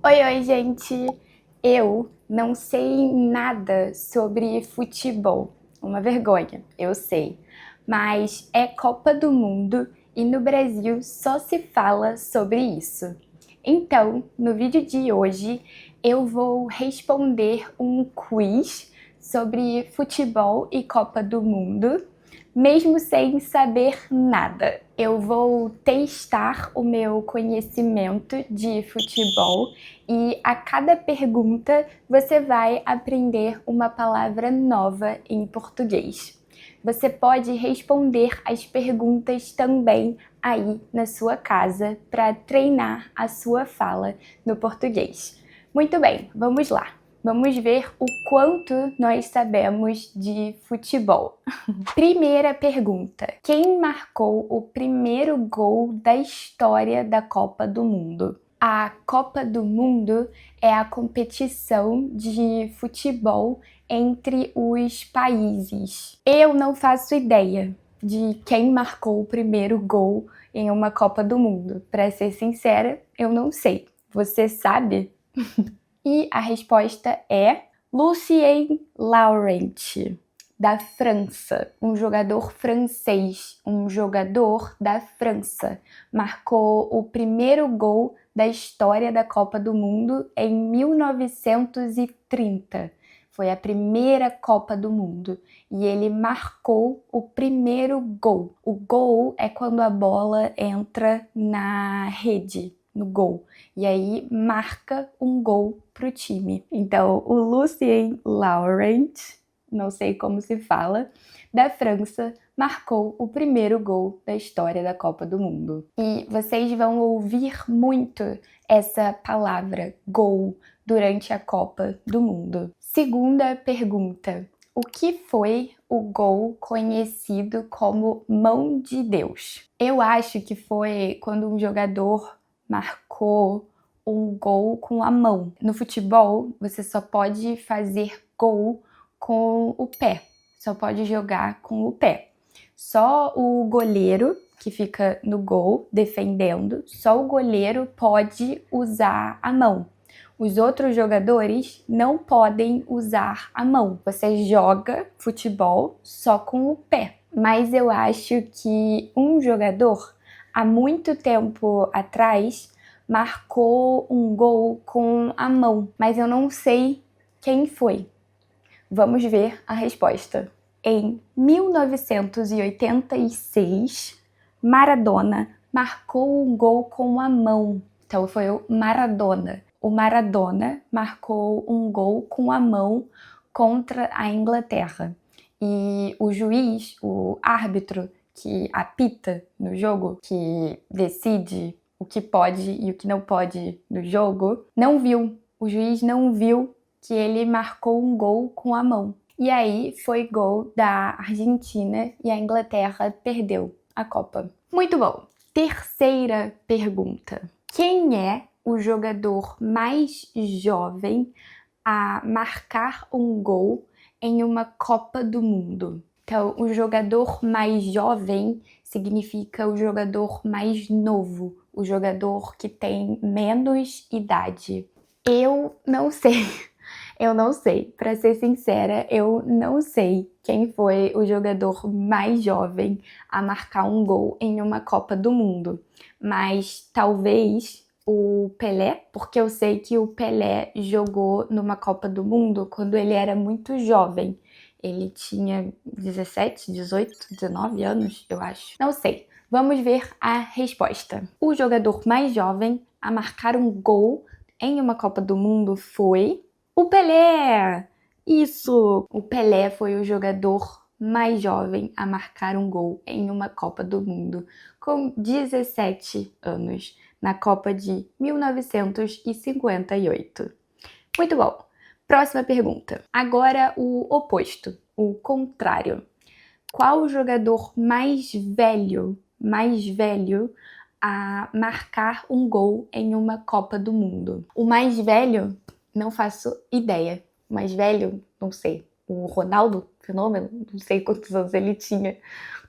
Oi, gente! Eu não sei nada sobre futebol. Uma vergonha, eu sei. Mas é Copa do Mundo e no Brasil só se fala sobre isso. Então, no vídeo de hoje, eu vou responder um quiz sobre futebol e Copa do Mundo, mesmo sem saber nada. Eu vou testar o meu conhecimento de futebol e a cada pergunta você vai aprender uma palavra nova em português. Você pode responder as perguntas também aí na sua casa para treinar a sua fala no português. Muito bem, vamos lá. Vamos ver o quanto nós sabemos de futebol. Primeira pergunta: quem marcou o primeiro gol da história da Copa do Mundo? A Copa do Mundo é a competição de futebol entre os países. Eu não faço ideia de quem marcou o primeiro gol em uma Copa do Mundo. Para ser sincera, eu não sei. Você sabe? E a resposta é Lucien Laurent, da França, um jogador francês, um jogador da França, marcou o primeiro gol da história da Copa do Mundo em 1930. Foi a primeira Copa do Mundo e ele marcou o primeiro gol. O gol é quando a bola entra na rede, no gol, e aí marca um gol pro time. Então, o Lucien Laurent, não sei como se fala, da França, marcou o primeiro gol da história da Copa do Mundo. E vocês vão ouvir muito essa palavra, gol, durante a Copa do Mundo. Segunda pergunta: o que foi o gol conhecido como mão de Deus? Eu acho que foi quando um jogador marcou um gol com a mão. No futebol, você só pode fazer gol com o pé, só pode jogar com o pé. Só o goleiro, que fica no gol defendendo, só o goleiro pode usar a mão. Os outros jogadores não podem usar a mão. Você joga futebol só com o pé. Mas eu acho que um jogador, há muito tempo atrás, marcou um gol com a mão, mas eu não sei quem foi. Vamos ver a resposta. Em 1986, Maradona marcou um gol com a mão. Então foi o Maradona. O Maradona marcou um gol com a mão contra a Inglaterra. E o juiz, o árbitro que apita no jogo, que decide o que pode e o que não pode no jogo, não viu. O juiz não viu que ele marcou um gol com a mão. E aí foi gol da Argentina e a Inglaterra perdeu a Copa. Muito bom! Terceira pergunta: quem é o jogador mais jovem a marcar um gol em uma Copa do Mundo? Então, o jogador mais jovem significa o jogador mais novo, o jogador que tem menos idade. Eu não sei. Eu não sei, para ser sincera, eu não sei quem foi o jogador mais jovem a marcar um gol em uma Copa do Mundo, mas talvez o Pelé, porque eu sei que o Pelé jogou numa Copa do Mundo quando ele era muito jovem. Ele tinha 17, 18, 19 anos, eu acho. Não sei. Vamos ver a resposta. O jogador mais jovem a marcar um gol em uma Copa do Mundo foi o Pelé! Isso! O Pelé foi o jogador mais jovem a marcar um gol em uma Copa do Mundo, com 17 anos, na Copa de 1958. Muito bom! Próxima pergunta. Agora o oposto, o contrário. Qual o jogador mais velho a marcar um gol em uma Copa do Mundo? O mais velho? Não faço ideia. O mais velho? Não sei. O Ronaldo? Fenômeno? Não sei quantos anos ele tinha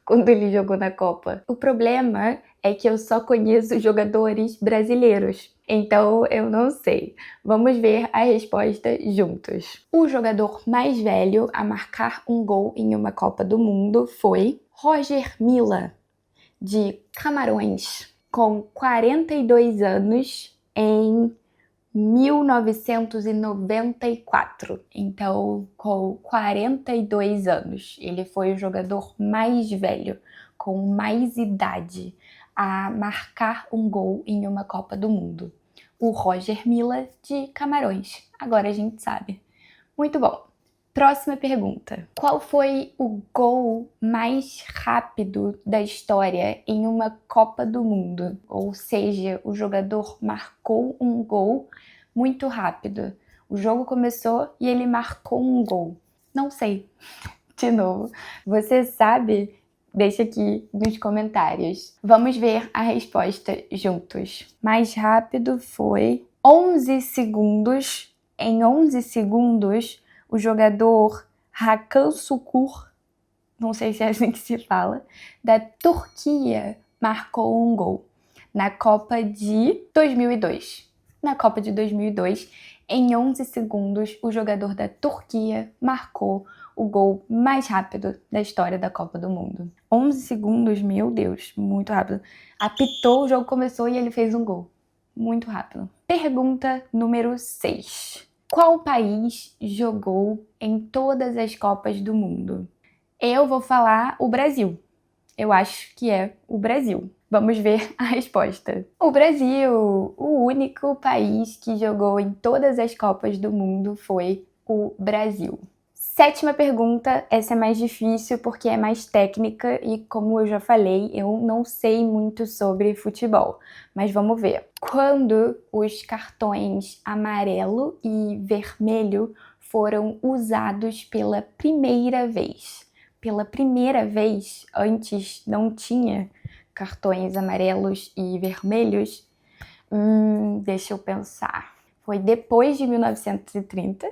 quando ele jogou na Copa. O problema é que eu só conheço jogadores brasileiros. Então eu não sei. Vamos ver a resposta juntos. O jogador mais velho a marcar um gol em uma Copa do Mundo foi Roger Milla, de Camarões, com 42 anos em 1994. Então, com 42 anos, ele foi o jogador mais velho, com mais idade, a marcar um gol em uma Copa do Mundo. O Roger Milla, de Camarões. Agora a gente sabe. Muito bom. Próxima pergunta. Qual foi o gol mais rápido da história em uma Copa do Mundo? Ou seja, o jogador marcou um gol muito rápido. O jogo começou e ele marcou um gol. Não sei. De novo. Você sabe? Deixa aqui nos comentários. Vamos ver a resposta juntos. Mais rápido foi 11 segundos. Em 11 segundos, o jogador Hakan Şükür, não sei se é assim que se fala, da Turquia, marcou um gol na Copa de 2002. Na Copa de 2002, em 11 segundos, o jogador da Turquia marcou o gol mais rápido da história da Copa do Mundo. 11 segundos, meu Deus, muito rápido. Apitou, o jogo começou e ele fez um gol. Muito rápido. Pergunta número 6. Qual país jogou em todas as Copas do Mundo? Eu vou falar o Brasil. Eu acho que é o Brasil. Vamos ver a resposta. O Brasil, o único país que jogou em todas as Copas do Mundo foi o Brasil. Sétima pergunta, essa é mais difícil porque é mais técnica e, como eu já falei, eu não sei muito sobre futebol. Mas vamos ver. Quando os cartões amarelo e vermelho foram usados pela primeira vez? Pela primeira vez, antes não tinha cartões amarelos e vermelhos? Deixa eu pensar. Foi depois de 1930.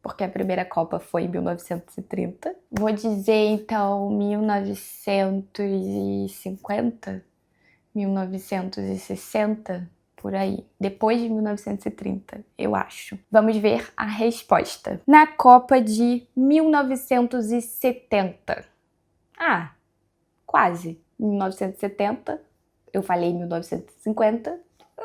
Porque a primeira Copa foi em 1930. Vou dizer, então, 1950, 1960, por aí. Depois de 1930, eu acho. Vamos ver a resposta. Na Copa de 1970. Quase. 1970. Eu falei 1950.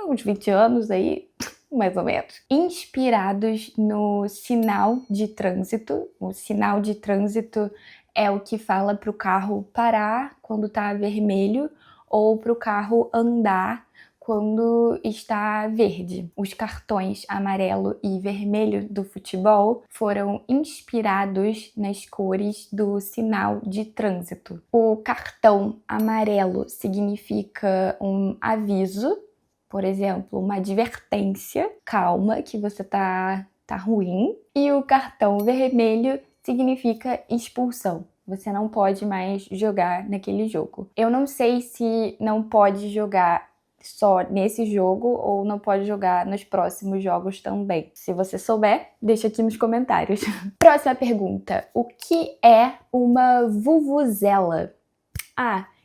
Uns 20 anos aí. Mais ou menos. Inspirados no sinal de trânsito. O sinal de trânsito é o que fala para o carro parar quando está vermelho ou para o carro andar quando está verde. Os cartões amarelo e vermelho do futebol foram inspirados nas cores do sinal de trânsito. O cartão amarelo significa um aviso, por exemplo, uma advertência, calma, que você tá ruim. E o cartão vermelho significa expulsão. Você não pode mais jogar naquele jogo. Eu não sei se não pode jogar só nesse jogo ou não pode jogar nos próximos jogos também. Se você souber, deixa aqui nos comentários. Próxima pergunta. O que é uma vuvuzela?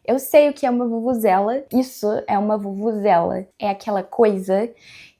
Eu sei o que é uma vuvuzela. Isso é uma vuvuzela. É aquela coisa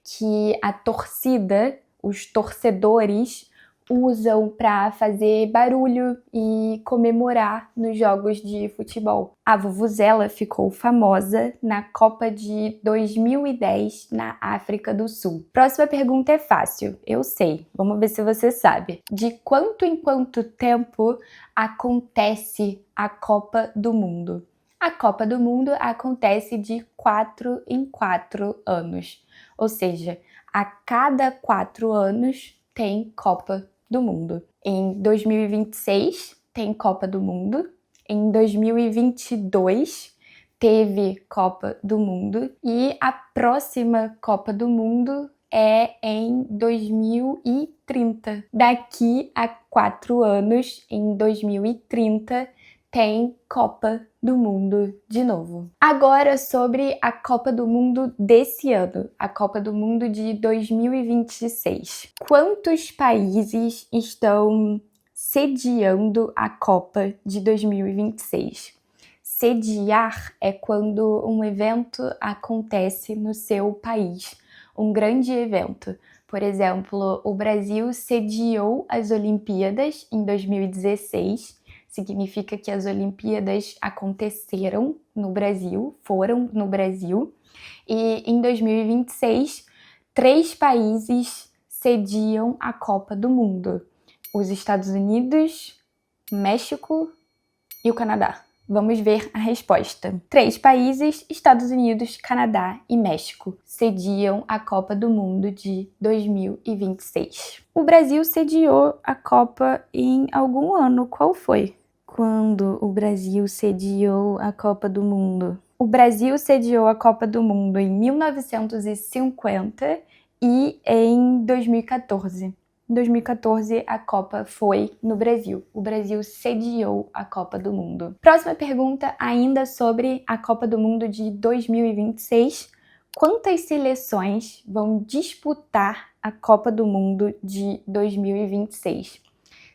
que a torcida, os torcedores, usam para fazer barulho e comemorar nos jogos de futebol. A vuvuzela ficou famosa na Copa de 2010 na África do Sul. Próxima pergunta é fácil, eu sei. Vamos ver se você sabe. De quanto em quanto tempo acontece a Copa do Mundo? A Copa do Mundo acontece de 4 em 4 anos. Ou seja, a cada 4 anos tem Copa do Mundo. Em 2026 tem Copa do Mundo. Em 2022 teve Copa do Mundo. E a próxima Copa do Mundo é em 2030. Daqui a 4 anos, em 2030, tem Copa do Mundo de novo. Agora sobre a Copa do Mundo desse ano, a Copa do Mundo de 2026. Quantos países estão sediando a Copa de 2026? Sediar é quando um evento acontece no seu país. um grande evento. Por exemplo, o Brasil sediou as Olimpíadas em 2016, significa que as Olimpíadas aconteceram no Brasil, foram no Brasil, e em 2026, 3 países sediam a Copa do Mundo: os Estados Unidos, México e o Canadá. Vamos ver a resposta. 3 países, Estados Unidos, Canadá e México, sediam a Copa do Mundo de 2026. O Brasil sediou a Copa em algum ano. Qual foi? Quando o Brasil sediou a Copa do Mundo? O Brasil sediou a Copa do Mundo em 1950 e em 2014. Em 2014, a Copa foi no Brasil. O Brasil sediou a Copa do Mundo. Próxima pergunta, ainda sobre a Copa do Mundo de 2026. Quantas seleções vão disputar a Copa do Mundo de 2026?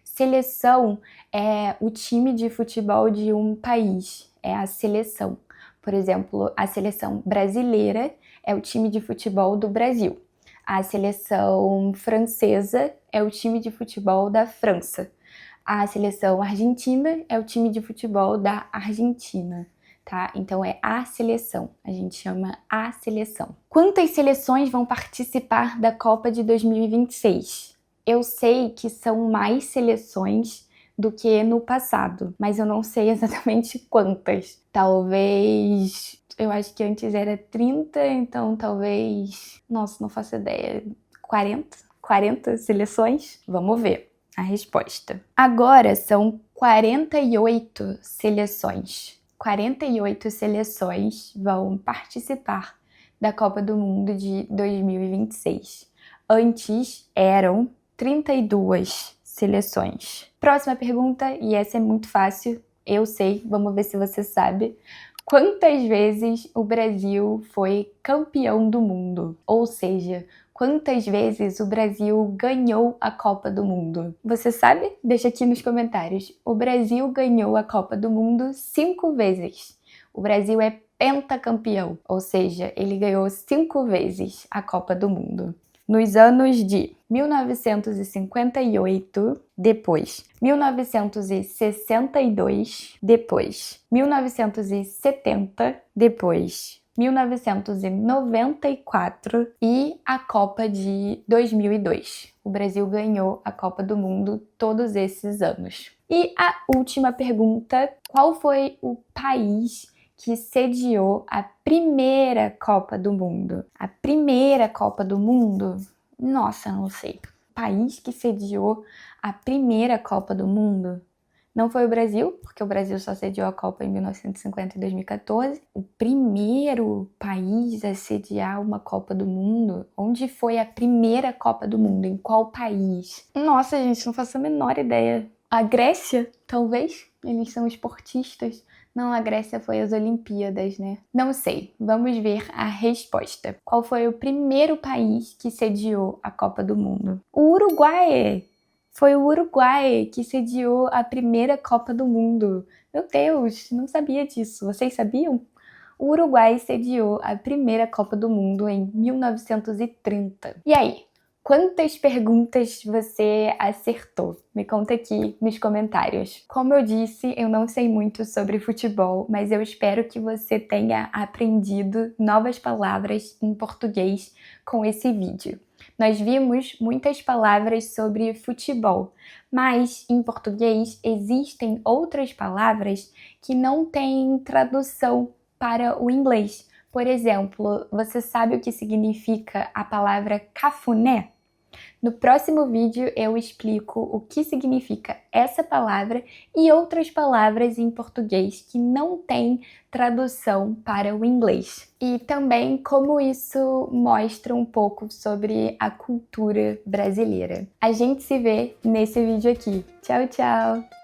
Seleção é o time de futebol de um país, é a seleção. Por exemplo, a seleção brasileira é o time de futebol do Brasil. A seleção francesa é o time de futebol da França. A seleção argentina é o time de futebol da Argentina, tá? Então é a seleção, a gente chama a seleção. Quantas seleções vão participar da Copa de 2026? Eu sei que são mais seleções do que no passado, mas eu não sei exatamente quantas. Talvez, eu acho que antes era 30, então talvez, nossa, não faço ideia, 40 seleções? Vamos ver a resposta. Agora são 48 seleções. 48 seleções vão participar da Copa do Mundo de 2026. Antes eram 32 seleções. Próxima pergunta, e essa é muito fácil, eu sei, vamos ver se você sabe. Quantas vezes o Brasil foi campeão do mundo? Ou seja, quantas vezes o Brasil ganhou a Copa do Mundo? Você sabe? Deixa aqui nos comentários. O Brasil ganhou a Copa do Mundo 5 vezes. O Brasil é pentacampeão, ou seja, ele ganhou 5 vezes a Copa do Mundo. Nos anos de 1958, depois 1962, depois 1970, depois 1994 e a Copa de 2002. O Brasil ganhou a Copa do Mundo todos esses anos. E a última pergunta, qual foi o país que sediou a primeira Copa do Mundo? A primeira Copa do Mundo? Nossa, não sei. País que sediou a primeira Copa do Mundo? Não foi o Brasil, porque o Brasil só sediou a Copa em 1950 e 2014. O primeiro país a sediar uma Copa do Mundo? Onde foi a primeira Copa do Mundo? Em qual país? Nossa, gente, não faço a menor ideia. A Grécia, talvez? Eles são esportistas. Não, a Grécia foi as Olimpíadas, né? Não sei. Vamos ver a resposta. Qual foi o primeiro país que sediou a Copa do Mundo? O Uruguai! Foi o Uruguai que sediou a primeira Copa do Mundo. Meu Deus, não sabia disso. Vocês sabiam? O Uruguai sediou a primeira Copa do Mundo em 1930. E aí? Quantas perguntas você acertou? Me conta aqui nos comentários. Como eu disse, eu não sei muito sobre futebol, mas eu espero que você tenha aprendido novas palavras em português com esse vídeo. Nós vimos muitas palavras sobre futebol, mas em português existem outras palavras que não têm tradução para o inglês. Por exemplo, você sabe o que significa a palavra cafuné? No próximo vídeo eu explico o que significa essa palavra e outras palavras em português que não têm tradução para o inglês. E também como isso mostra um pouco sobre a cultura brasileira. A gente se vê nesse vídeo aqui. Tchau, tchau!